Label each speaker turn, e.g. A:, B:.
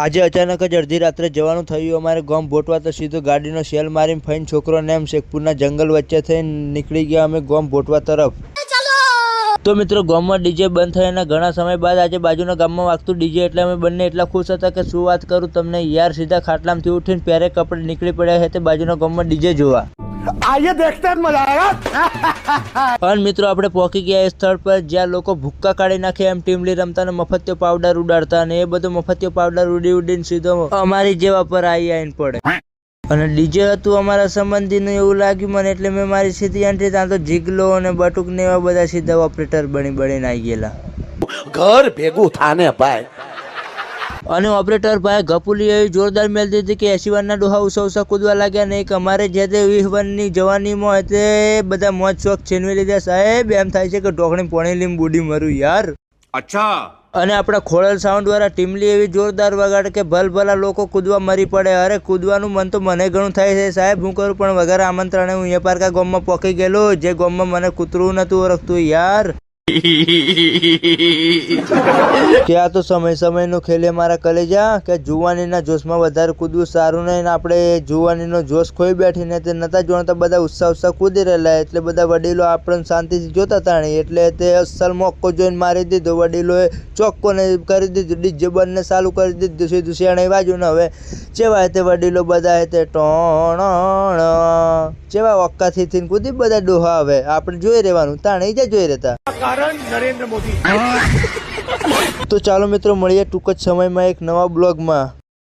A: આજે અચાનક જ અડધી રાત્રે જવાનું થયું અમારે ગામ ભોટવા, તો સીધો ગાડીનો સેલ મારીને ફઈને છોકરો ને એમ શેખપુરના જંગલ વચ્ચે થઈને નીકળી ગયા અમે ગામ ભોટવા તરફ। તો મિત્રો ગામમાં ડીજે બંધ થયાના ઘણા સમય બાદ આજે બાજુના ગામમાં વાગતું ડીજે એટલે અમે બંને એટલા ખુશ હતા કે શું વાત કરું તમને યાર। સીધા ખાટલામાંથી ઉઠીને પહેરે કપડે નીકળી પડ્યા છે તે બાજુના ગામમાં ડીજે જોવા।
B: आइए देखते हैं मजा आएगा।
A: અને મિત્રો આપણે પહોંચી ગયા એ સ્થળ પર જ્યાં લોકો ભૂક્કા કાઢી નાખે એમ ટીમલી રમતા ને મફતિયો પાવડર ઉડાડતા, અને એ બધો મફતિયો પાવડર ઉડીને સીધો અમારી જેવા પર આવીને પડે। અને ડીજે હતું અમારા સંબંધીનું એવું લાગ્યું મને, એટલે મેં મારી સીધી એન્ટ્રી ત્યાં તો જીગલો અને બટુક ને એવા બધા સીધા ઓપરેટર બનીને આવી ગયેલા।
B: घर भेगू थाने भाई।
A: અને ઓપરેટર ભાઈ ગપુલી એવી જોરદાર મેલ દીધી કે 80 વનના ડોહા ઉસા કૂદવા લાગ્યા ને એક અમારે જે તે 20 વનની જવાનીમાં તે બધા મોજ શોખ છીનવી લીધા સાહેબ। એમ થાય છે કે ઢોકણી પોણી લીમ બુડી મરું યાર।
B: अच्छा।
A: અને આપણા ખોળલ સાઉન્ડ વાળા ટીમલી એવી જોરદાર વગાડે કે ભલભલા લોકો કૂદવા મરી પડે। અરે કૂદવાનું મન તો મને ઘણું થાય છે સાહેબ, હું કરું પણ વગર આમંત્રણે હું અહીંયા પારકા ગામમાં પહોંચી ગયેલો, જે ગામમાં મને કૂતરું નતું ઓળખતું યાર। કે આ તો સમયનો ખેલ મારા કલેજા, કે જુવાનીના જોશમાં વધારે કૂદવું સારું નહીં, ને આપણે જુવાનીનો જોશ ખોઈ બેઠીને તે નતા જોણતા બધા ઉત્સાહ કૂદી રહેલા, એટલે બધા વડીલો આપણને શાંતિથી જોતા તાણી, એટલે તે અસલ મોકો જોઈને મારી દીધો વડીલોએ, ચોખ્ખોને કરી દીધું, ડીજે બંને ચાલુ કરી દીધું સીધું શેણાઈ બાજુ ને હવે ચેવાય તે વડીલો બધા તે ટોણ ચેવા ઓક્કાથી કૂદી બધા ડોહા, હવે આપણે જોઈ રહેવાનું તાણી જ જોઈ રહેતા।
B: कारण नरेंद्र मोदी।
A: તો ચાલો મિત્રો મળીએ ટૂંક જ સમયમાં એક નવા બ્લોગમાં।